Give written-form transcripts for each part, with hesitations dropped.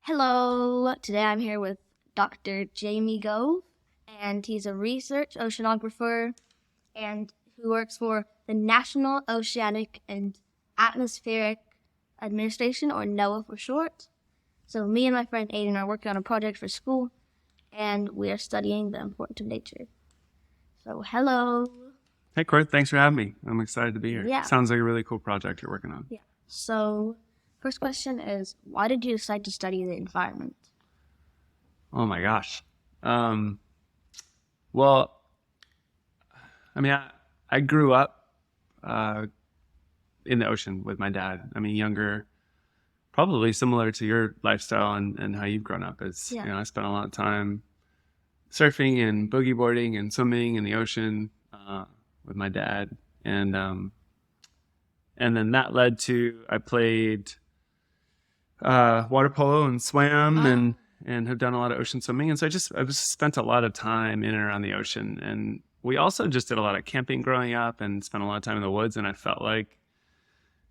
Hello, today I'm here with Dr. Jamie Gove, and he's a research oceanographer and who works for the National Oceanic and Atmospheric Administration, or NOAA for short. So me and my friend Aiden are working on a project for school, and we are studying the importance of nature. So hello. Hey, Court. Thanks for having me. I'm excited to be here. Yeah. Sounds like a really cool project you're working on. Yeah. So first question is, why did you decide to study the environment? Oh, my gosh. Well, I mean, I grew up in the ocean with my dad. I mean, younger, probably similar to your lifestyle and how you've grown up. I spent a lot of time surfing and boogie boarding and swimming in the ocean with my dad. And then that led to, I played water polo and swam and have done a lot of ocean swimming. And so I've spent a lot of time in and around the ocean. And we also just did a lot of camping growing up and spent a lot of time in the woods. And I felt like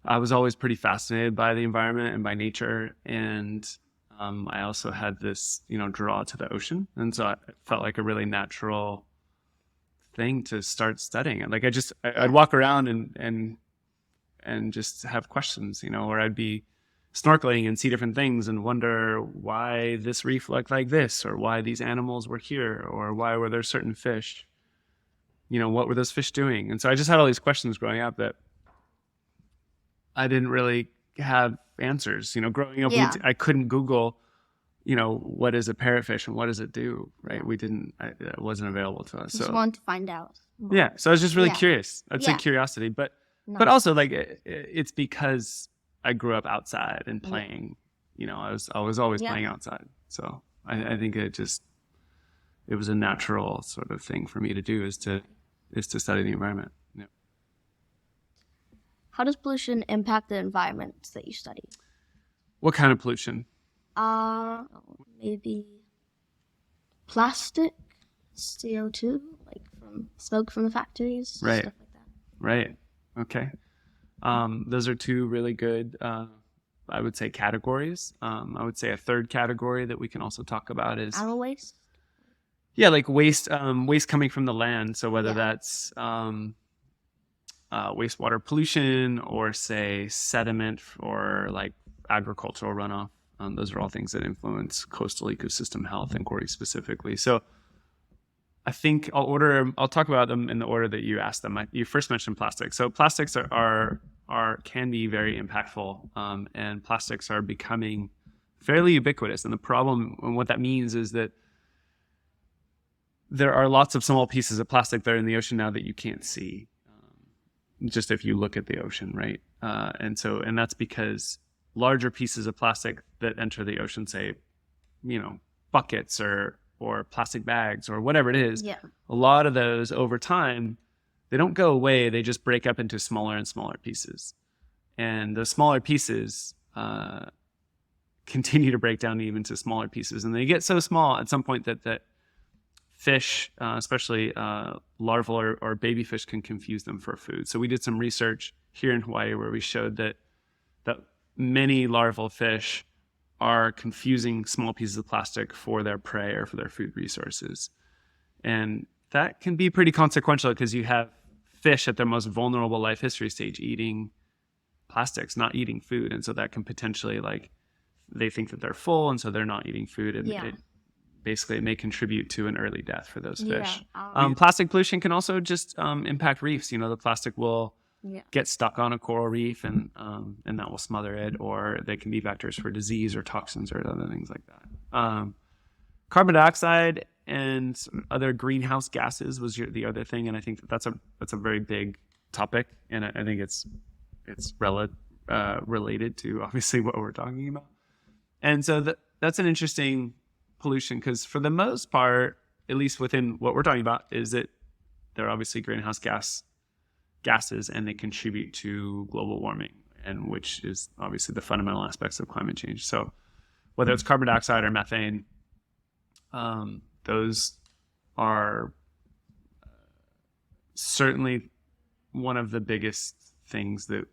I was always pretty fascinated by the environment and by nature. And I also had this, draw to the ocean. And so it felt like a really natural thing to start studying. Like I'd walk around and just have questions, or I'd be snorkeling and see different things and wonder why this reef looked like this, or why these animals were here, or why were there certain fish, what were those fish doing? And so I just had all these questions growing up that I didn't really have answers. Growing up, I couldn't Google, what is a parrotfish and what does it do, right? It wasn't available to us. Just wanted to find out. Yeah, so I was just really curious. I'd say curiosity, but also like it's because I grew up outside and playing. I was always playing outside. So I think it was a natural sort of thing for me to do is to study the environment. Yeah. How does pollution impact the environments that you study? What kind of pollution? Maybe plastic, CO2, like from smoke from the factories, right. Stuff like that. Right. Okay. Those are two really good, I would say, categories. I would say a third category that we can also talk about is animal waste. Yeah, like waste coming from the land. So whether that's wastewater pollution or say sediment or like agricultural runoff. Those are all things that influence coastal ecosystem health and quarries specifically. So I think I'll talk about them in the order that you asked them. You first mentioned plastics. So plastics can be very impactful, and plastics are becoming fairly ubiquitous. And the problem, and what that means, is that there are lots of small pieces of plastic that are in the ocean now that you can't see, just if you look at the ocean, right? And that's because larger pieces of plastic that enter the ocean, say, buckets or plastic bags or whatever it is, a lot of those over time, they don't go away. They just break up into smaller and smaller pieces. And those smaller pieces continue to break down even to smaller pieces. And they get so small at some point that fish, especially larval or baby fish, can confuse them for food. So we did some research here in Hawaii where we showed that many larval fish are confusing small pieces of plastic for their prey or for their food resources. And that can be pretty consequential because you have fish at their most vulnerable life history stage eating plastics, not eating food. And so that can potentially, they think that they're full, and so they're not eating food. And it may contribute to an early death for those fish. Plastic pollution can also just impact reefs. The plastic will get stuck on a coral reef and that will smother it, or they can be vectors for disease or toxins or other things like that. Carbon dioxide and other greenhouse gases was the other thing, and I think that's a very big topic, and I think it's related to obviously what we're talking about. And so that's an interesting pollution because for the most part, at least within what we're talking about, is that they're obviously greenhouse gases and they contribute to global warming, and which is obviously the fundamental aspects of climate change. So whether it's carbon dioxide or methane, those are certainly one of the biggest things that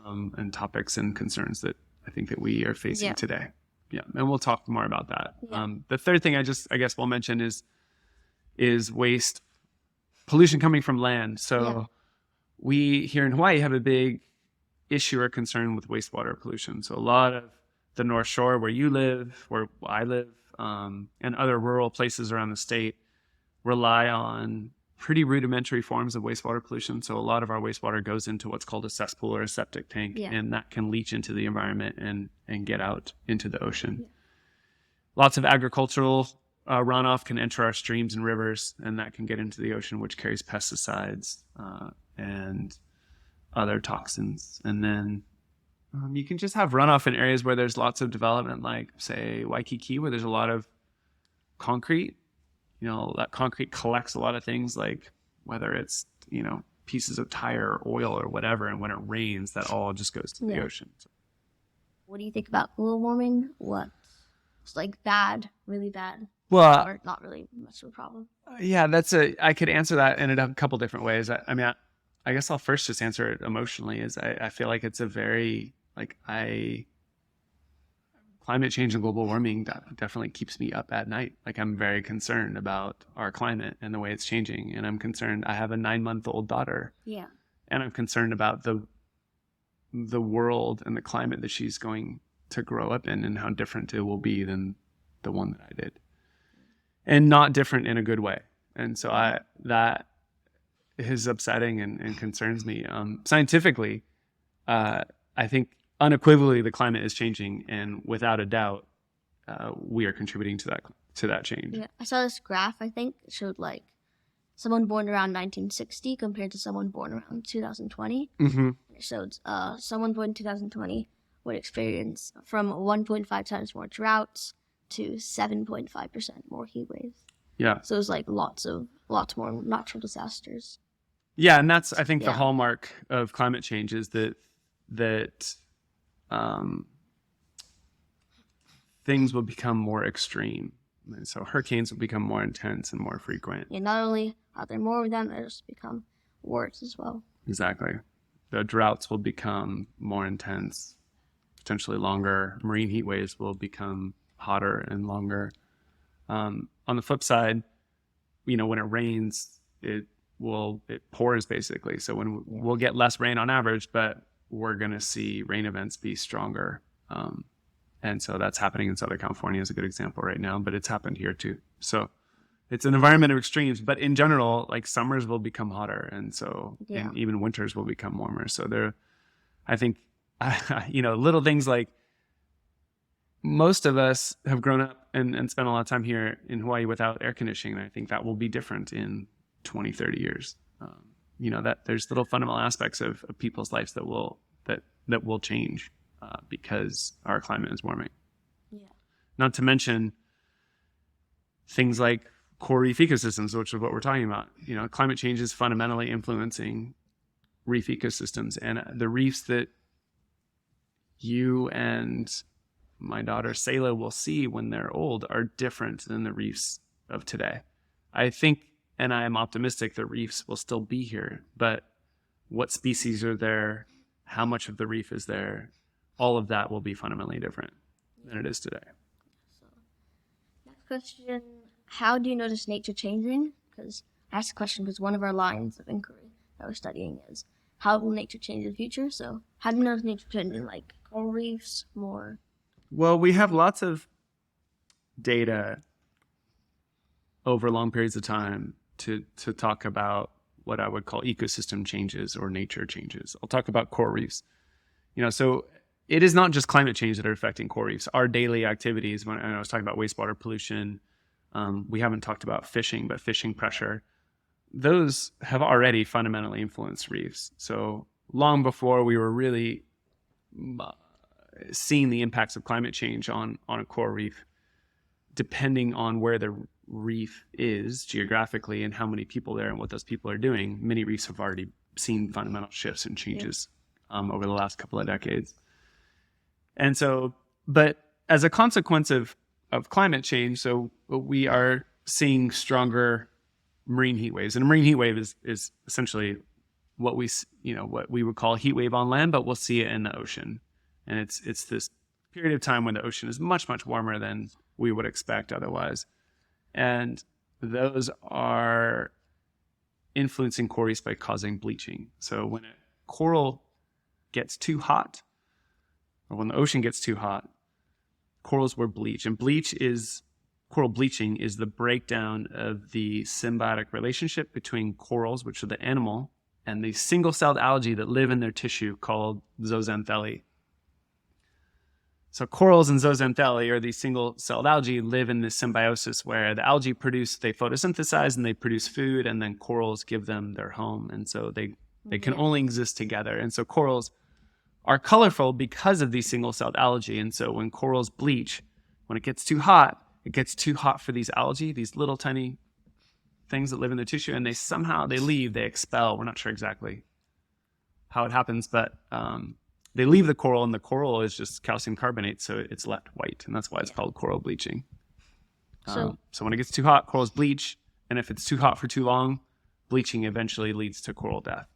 and topics and concerns that I think that we are facing today. Yeah, and we'll talk more about that. Yeah. The third thing I guess we'll mention is waste pollution coming from land. So we here in Hawaii have a big issue or concern with wastewater pollution. So a lot of the North Shore, where you live, where I live, and other rural places around the state rely on pretty rudimentary forms of wastewater pollution. So a lot of our wastewater goes into what's called a cesspool or a septic tank, and that can leach into the environment and get out into the ocean. Lots of agricultural runoff can enter our streams and rivers, and that can get into the ocean, which carries pesticides and other toxins. And then you can just have runoff in areas where there's lots of development, like say Waikiki, where there's a lot of concrete. That concrete collects a lot of things, like whether it's pieces of tire or oil or whatever, and when it rains, that all just goes to the ocean. What do you think about global warming? What's like bad, really bad? Well, or not really much of a problem? Yeah, I could answer that in a couple different ways. I guess I'll first just answer it emotionally. I feel like it's a very climate change and global warming definitely keeps me up at night. Like, I'm very concerned about our climate and the way it's changing, and I'm concerned. I have a 9-month-old daughter. Yeah. And I'm concerned about the world and the climate that she's going to grow up in, and how different it will be than the one that I did, and not different in a good way. And so that is upsetting and concerns me. Scientifically, I think unequivocally the climate is changing, and without a doubt, we are contributing to that change. Yeah, I saw this graph. I think it showed like someone born around 1960 compared to someone born around 2020. Mm-hmm. It showed someone born in 2020 would experience from 1.5 times more droughts to 7.5% more heat waves. Yeah. So it was like lots more natural disasters. Yeah, and that's, I think, the hallmark of climate change is that things will become more extreme. And so hurricanes will become more intense and more frequent. Yeah, not only are there more of them, they just become worse as well. Exactly. The droughts will become more intense, potentially longer. Marine heat waves will become hotter and longer. On the flip side, when it rains, it pours basically. So we'll get less rain on average, but we're going to see rain events be stronger. And so that's happening in Southern California is a good example right now, but it's happened here too. So it's an environment of extremes, but in general, like, summers will become hotter. And so and even winters will become warmer. So I think, little things like, most of us have grown up and spent a lot of time here in Hawaii without air conditioning. And I think that will be different in 20, 30 years. That there's little fundamental aspects of people's lives that will change because our climate is warming. Yeah. Not to mention things like coral reef ecosystems, which is what we're talking about. Climate change is fundamentally influencing reef ecosystems, and the reefs that you and my daughter Selah will see when they're old are different than the reefs of today. I think, and I am optimistic, the reefs will still be here, but what species are there, how much of the reef is there, all of that will be fundamentally different than it is today. So, next question, how do you notice nature changing? Because I asked the question because one of our lines of inquiry that we're studying is, how will nature change in the future? So how do you notice nature changing, like coral reefs more? Well, we have lots of data over long periods of time to talk about what I would call ecosystem changes or nature changes. I'll talk about coral reefs. So it is not just climate change that are affecting coral reefs. Our daily activities, when I was talking about wastewater pollution, we haven't talked about fishing, but fishing pressure, those have already fundamentally influenced reefs. So long before we were really seeing the impacts of climate change on a coral reef, depending on where the reef is geographically and how many people there and what those people are doing, many reefs have already seen fundamental shifts and changes over the last couple of decades. And so, but as a consequence of climate change, so we are seeing stronger marine heat waves. And a marine heat wave is essentially what we would call a heat wave on land, but we'll see it in the ocean. And it's this period of time when the ocean is much, much warmer than we would expect otherwise. And those are influencing coral reefs by causing bleaching. So when a coral gets too hot, or when the ocean gets too hot, corals will bleach. And coral bleaching is the breakdown of the symbiotic relationship between corals, which are the animal, and the single-celled algae that live in their tissue called zooxanthellae. So corals and zooxanthellae, or these single-celled algae, live in this symbiosis where the algae they photosynthesize and they produce food, and then corals give them their home. And so they can only exist together. And so corals are colorful because of these single-celled algae. And so when corals bleach, when it gets too hot for these algae, these little tiny things that live in the tissue, and they leave, they expel. We're not sure exactly how it happens, but they leave the coral, and the coral is just calcium carbonate, so it's left white, and that's why it's called coral bleaching. So when it gets too hot, corals bleach, and if it's too hot for too long, bleaching eventually leads to coral death.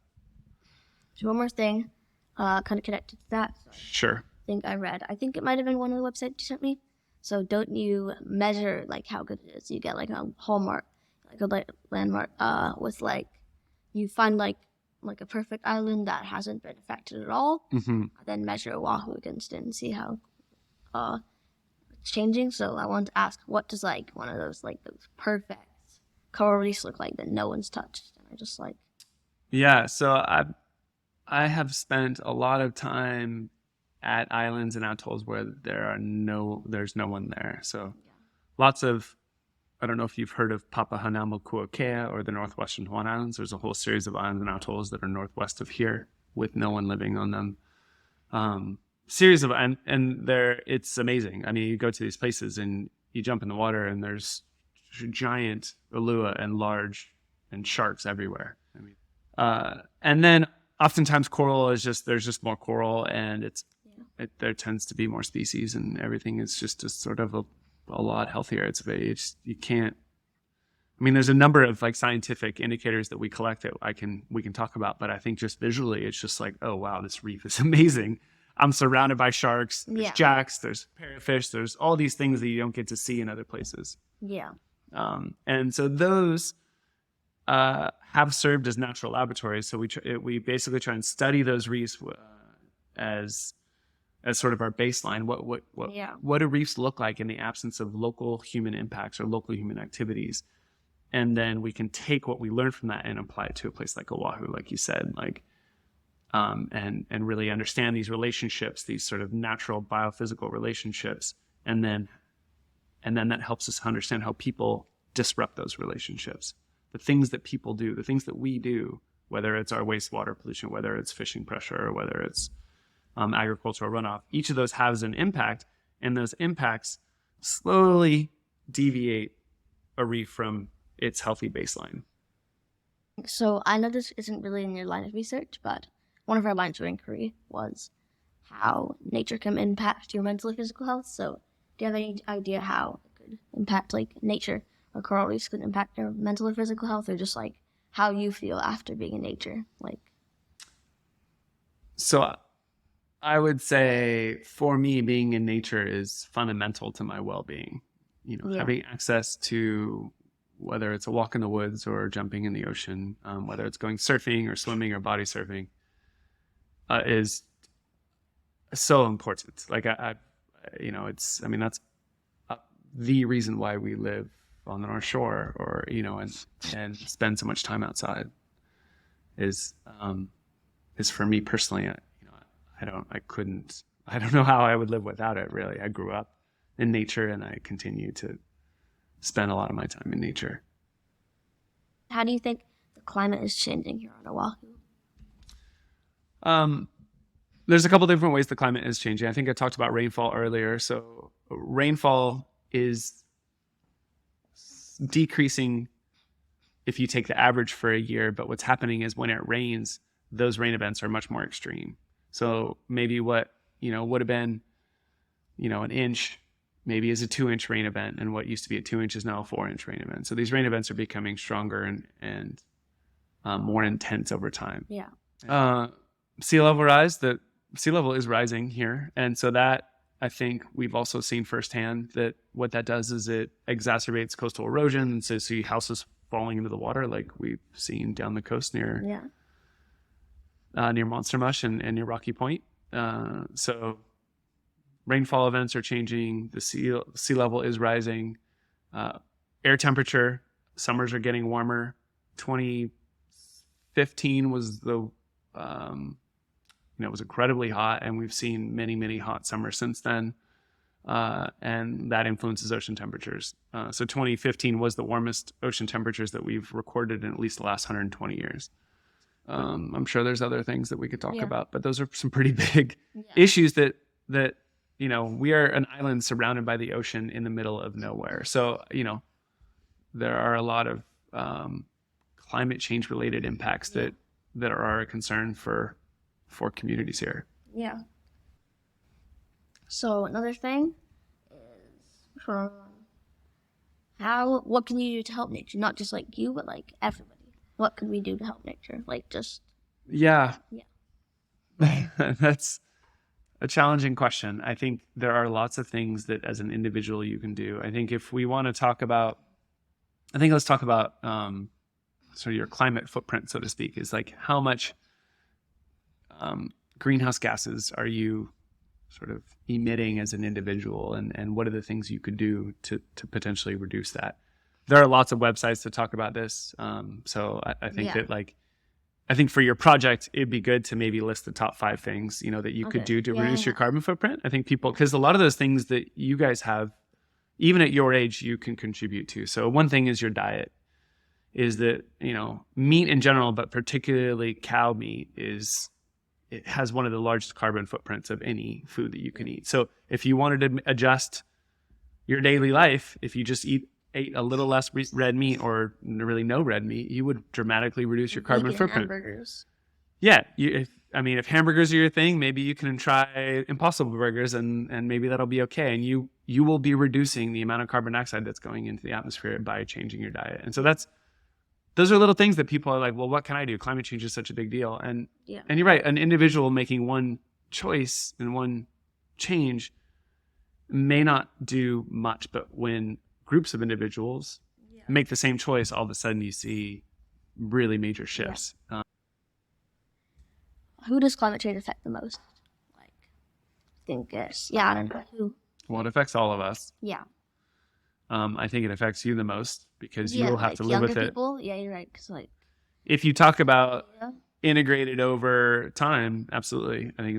So one more thing, kind of connected to that. Sure. I think it might have been one of the websites you sent me. So don't you measure like how good it is? You get like a hallmark, like a landmark, with like, you find like a perfect island that hasn't been affected at all, then measure Oahu against it and see how it's changing. So I wanted to ask, what does like one of those perfect coral reefs look like that no one's touched? And I just like... Yeah, so I have spent a lot of time at islands and atolls where there's no one there. So lots of, I don't know if you've heard of Papahanaumokuakea or the Northwestern Hawaiian Islands. There's a whole series of islands and atolls that are northwest of here with no one living on them. It's amazing. I mean, you go to these places and you jump in the water and there's giant ulua and sharks everywhere. I mean, and then oftentimes coral there's just more coral, and there tends to be more species, and everything is just sort of a lot healthier. You can't. I mean, there's a number of like scientific indicators that we collect that we can talk about, but I think just visually, it's just like, oh wow, this reef is amazing. I'm surrounded by sharks, there's jacks, there's parrotfish, there's all these things that you don't get to see in other places. Yeah. And so those have served as natural laboratories. So we basically try and study those reefs as sort of our baseline. What do reefs look like in the absence of local human impacts or local human activities? And then we can take what we learned from that and apply it to a place like Oahu, like you said, and really understand these relationships, these sort of natural biophysical relationships, and then that helps us understand how people disrupt those relationships. The things that people do, the things that we do, whether it's our wastewater pollution, whether it's fishing pressure, or whether it's agricultural runoff, each of those has an impact, and those impacts slowly deviate a reef from its healthy baseline. So I know this isn't really in your line of research, but one of our lines of inquiry was how nature can impact your mental or physical health. So do you have any idea how it could impact like nature or coral reefs could impact your mental or physical health, or just like how you feel after being in nature? So I would say for me, being in nature is fundamental to my well-being. Having access to, whether it's a walk in the woods or jumping in the ocean, whether it's going surfing or swimming or body surfing, is so important. That's the reason why we live on the North Shore, or and spend so much time outside. Is for me personally. I don't know how I would live without it, really. I grew up in nature, and I continue to spend a lot of my time in nature. How do you think the climate is changing here on Oahu? There's a couple different ways the climate is changing. I think I talked about rainfall earlier. So rainfall is decreasing if you take the average for a year, but what's happening is when it rains, those rain events are much more extreme. So maybe what would have been an inch maybe is a 2-inch rain event, and what used to be a 2-inch is now a 4-inch rain event. So these rain events are becoming stronger and more intense over time. Yeah. Sea level rise. The sea level is rising here, and so that I think we've also seen firsthand that what that does is it exacerbates coastal erosion. And so see houses falling into the water like we've seen down the coast near Monster Mush and near Rocky Point. So rainfall events are changing. The sea level is rising. Air temperature, summers are getting warmer. 2015 was it was incredibly hot, and we've seen many, many hot summers since then. And that influences ocean temperatures. So 2015 was the warmest ocean temperatures that we've recorded in at least the last 120 years. I'm sure there's other things that we could talk about, but those are some pretty big issues that we are an island surrounded by the ocean in the middle of nowhere. So, there are a lot of climate change related impacts that are a concern for communities here. Yeah. So another thing is what can you do to help nature? Not just like you, but like everybody. What can we do to help nature? Like just That's a challenging question. I think there are lots of things that as an individual you can do. I think if we want to talk about, let's talk about sort of your climate footprint, so to speak, is like how much greenhouse gases are you sort of emitting as an individual, and what are the things you could do to potentially reduce that? There are lots of websites to talk about this. So I think that I think for your project, it'd be good to maybe list the top 5 things, that you could do to reduce your carbon footprint. I think because a lot of those things that you guys have, even at your age, you can contribute to. So one thing is your diet, is that, meat in general, but particularly cow meat it has one of the largest carbon footprints of any food that you can eat. So if you wanted to adjust your daily life, if you just ate a little less red meat or really no red meat, you would dramatically reduce your carbon footprint. Hamburgers. Yeah. If hamburgers are your thing, maybe you can try Impossible Burgers and maybe that'll be okay. And you will be reducing the amount of carbon dioxide that's going into the atmosphere by changing your diet. And so those are little things that people are like, well, what can I do? Climate change is such a big deal. And you're right. An individual making one choice and one change may not do much, but when groups of individuals make the same choice, all of a sudden you see really major shifts. Who does climate change affect the most? I don't know who. Well, it affects all of us. Yeah. I think it affects you the most because you'll have to live with it. People? Yeah, you're right. Cause if you talk about integrated over time, absolutely. I think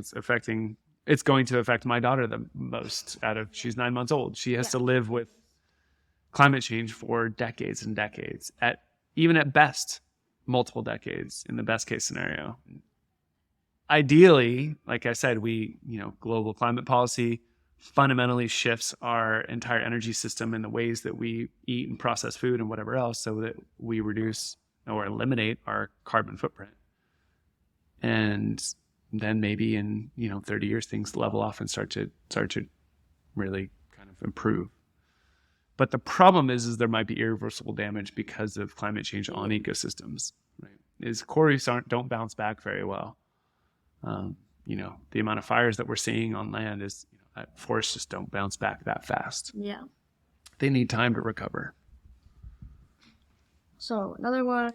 it's going to affect my daughter the most she's 9 months old. She has to live with climate change for decades and decades, even at best, multiple decades in the best case scenario. Ideally, like I said, global climate policy fundamentally shifts our entire energy system and the ways that we eat and process food and whatever else so that we reduce or eliminate our carbon footprint. And then maybe in 30 years things level off and start to really kind of improve. But the problem is there might be irreversible damage because of climate change on ecosystems. Right? Coral don't bounce back very well. The amount of fires that we're seeing on land is forests just don't bounce back that fast. Yeah. They need time to recover. So another one.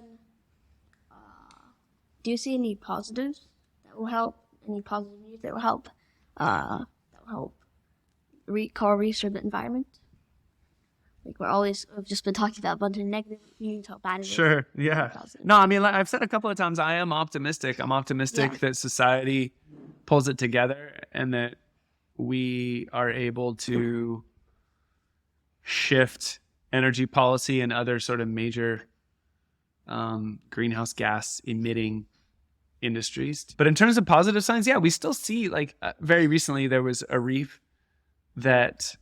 Do you see any positives that will help? Any positive news that will help? Coral reefs or the environment? We've just been talking about a bunch of negative news, how bad it is. Sure, yeah. No, I've said a couple of times, I am optimistic. I'm optimistic that society pulls it together and that we are able to shift energy policy and other sort of major greenhouse gas emitting industries. But in terms of positive signs, we still see very recently there was a reef that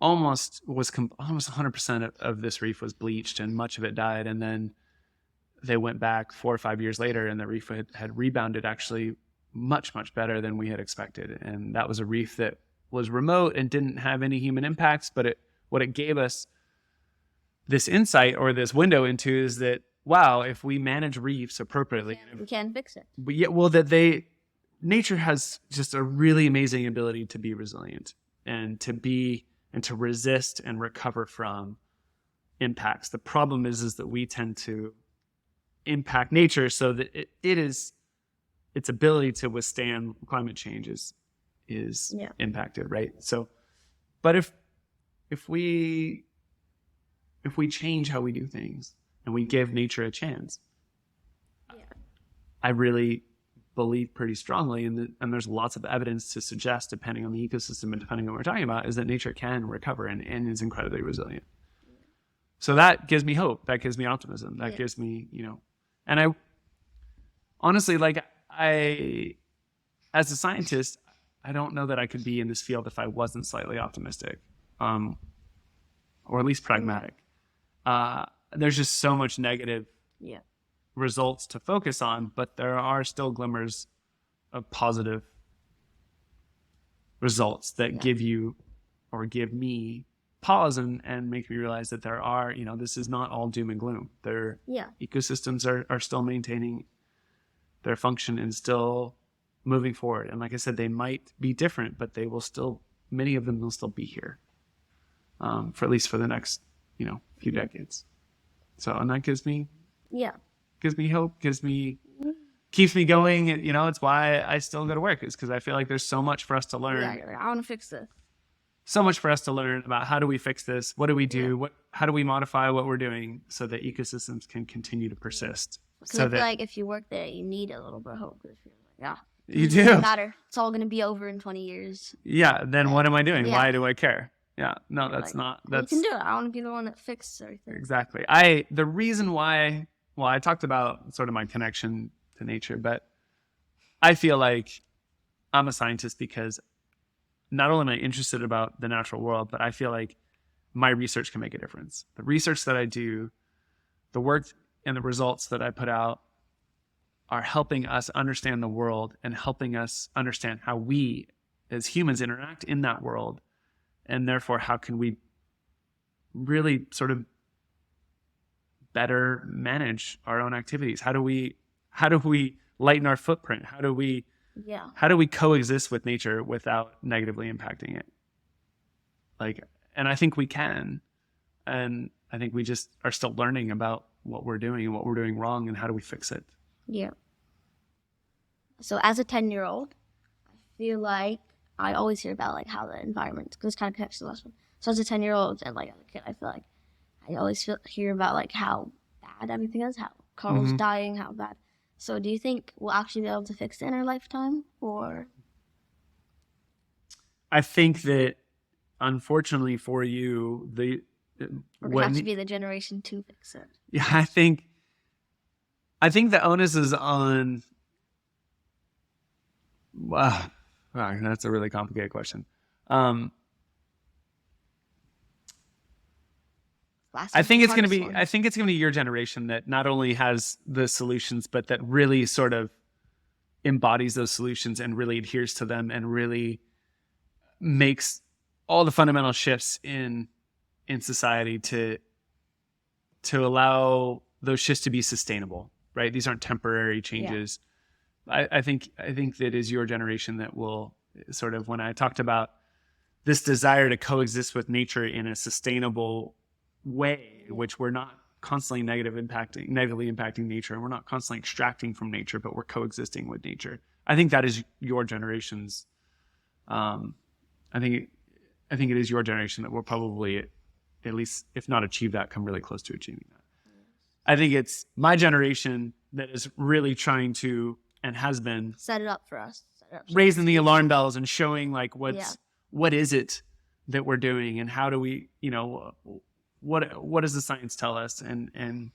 almost 100% of this reef was bleached and much of it died. And then they went back 4 or 5 years later and the reef had rebounded actually much, much better than we had expected. And that was a reef that was remote and didn't have any human impacts. But what it gave us this insight or this window into is that, wow, if we manage reefs appropriately, we can fix it. Nature has just a really amazing ability to be resilient. and to resist and recover from impacts. The problem is that we tend to impact nature so that its ability to withstand climate change is impacted, right? So, but if we change how we do things and we give nature a chance, I really believe pretty strongly, and there's lots of evidence to suggest, depending on the ecosystem and depending on what we're talking about, is that nature can recover and is incredibly resilient. So that gives me hope. That gives me optimism. That gives me, and I honestly, as a scientist, I don't know that I could be in this field if I wasn't slightly optimistic, or at least pragmatic. There's just so much negative results to focus on, but there are still glimmers of positive results that give you or give me pause and make me realize that there are, this is not all doom and gloom. Their ecosystems are still maintaining their function and still moving forward. And like I said, they might be different, but they will still, many of them will still be here, for at least for the next, few decades. So, and that gives me hope, keeps me going. It's why I still go to work, is because I feel like there's so much for us to learn. I want to fix this. So much for us to learn about how do we fix this? What do we do? How do we modify what we're doing so that ecosystems can continue to persist? Because I feel like if you work there, you need a little bit of hope. You do. It doesn't matter. It's all going to be over in 20 years. Yeah. Then what am I doing? Why do I care? Yeah. No, that's not. That's. You can do it. I want to be the one that fixes everything. Exactly. The reason why. Well, I talked about sort of my connection to nature, but I feel like I'm a scientist because not only am I interested about the natural world, but I feel like my research can make a difference. The research that I do, the work and the results that I put out are helping us understand the world and helping us understand how we as humans interact in that world. And therefore, how can we really sort of better manage our own activities? How do we lighten our footprint? How do we coexist with nature without negatively impacting it? And I think we can. And I think we just are still learning about what we're doing and what we're doing wrong and how do we fix it. Yeah. So as a 10-year-old, I feel like I always hear about how the environment, because this kind of connects to the last one. So as a 10-year-old and as a kid, I feel like I always hear about how bad everything is, how corals dying, how bad. So do you think we'll actually be able to fix it in our lifetime, or? I think that, unfortunately for you, we're going to have to be the generation to fix it. Yeah, I think the onus is on. Wow, that's a really complicated question. I think it's going to be your generation that not only has the solutions, but that really sort of embodies those solutions and really adheres to them and really makes all the fundamental shifts in society to allow those shifts to be sustainable, right? These aren't temporary changes. Yeah. I think that is your generation that will sort of, when I talked about this desire to coexist with nature in a sustainable way, which we're not constantly negatively impacting nature, and we're not constantly extracting from nature, but we're coexisting with nature. I think that is your generation's. I think it is your generation that will probably, at least if not achieve that, come really close to achieving that. I think it's my generation that is really trying to, and has been, set it up for us, raising the alarm bells and showing what is it that we're doing, and how do we, what does the science tell us, and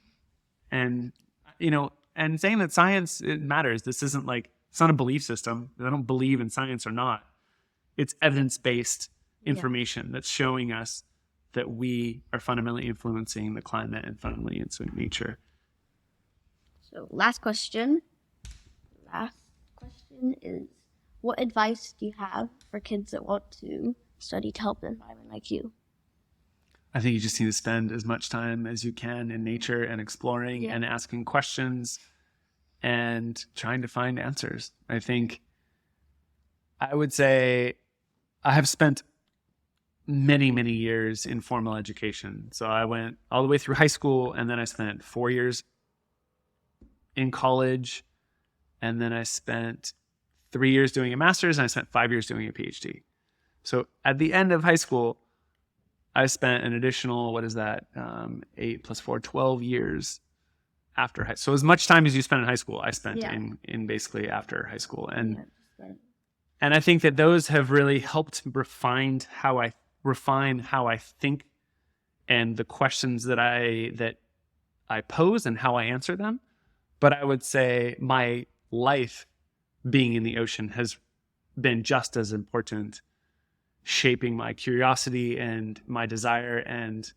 saying that science, it matters. This isn't it's not a belief system. I don't believe in science or not. It's evidence-based information that's showing us that we are fundamentally influencing the climate and fundamentally influencing nature. So last question is, what advice do you have for kids that want to study to help the environment like you? I think you just need to spend as much time as you can in nature and exploring and asking questions and trying to find answers. I would say I have spent many, many years in formal education. So I went all the way through high school, and then I spent 4 years in college, and then I spent 3 years doing a master's, and I spent 5 years doing a PhD. So at the end of high school, I spent an additional, 8 plus 4, 12 years after high. So as much time as you spent in high school, I spent in basically after high school. And I think that those have really helped refine how I think and the questions that I pose and how I answer them. But I would say my life being in the ocean has been just as important, shaping my curiosity and my desire and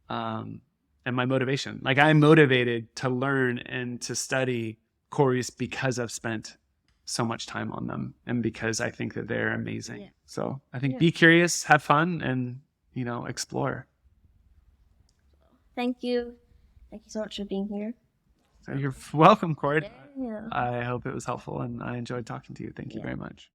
my motivation. Like, I'm motivated to learn and to study coral reefs because I've spent so much time on them and because I think that they're amazing. So I think be curious, have fun, and explore. Thank you so much for being here. So you're welcome, Cord. I hope it was helpful, and I enjoyed talking to you. Thank you very much.